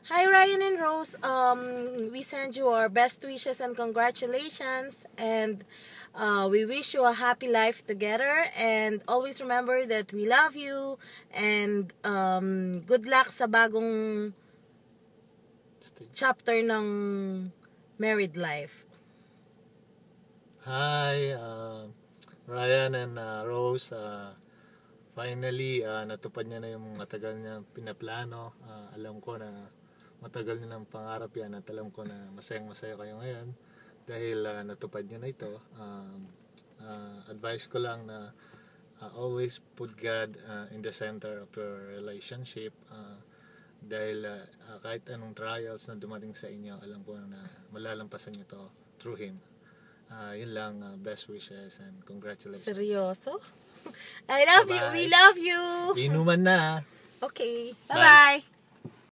Hi Ryan and Rose. We send you our best wishes and congratulations, and we wish you a happy life together. And always remember that we love you. And good luck sa bagong chapter ng married life. Hi, Ryan and Rose. Finally, natupad niya na yung matagal niya pinaplano. Alam ko na matagal niya ng pangarap yan at alam ko na masayang-masaya kayo ngayon dahil natupad niya na ito. Advice ko lang na always put God in the center of your relationship dahil kahit anong trials na dumating sa inyo, alam ko na malalampasan niyo to through Him. Yun lang, best wishes and congratulations. Seryoso? I love you. We love you. Inuman na. Okay. Bye-bye.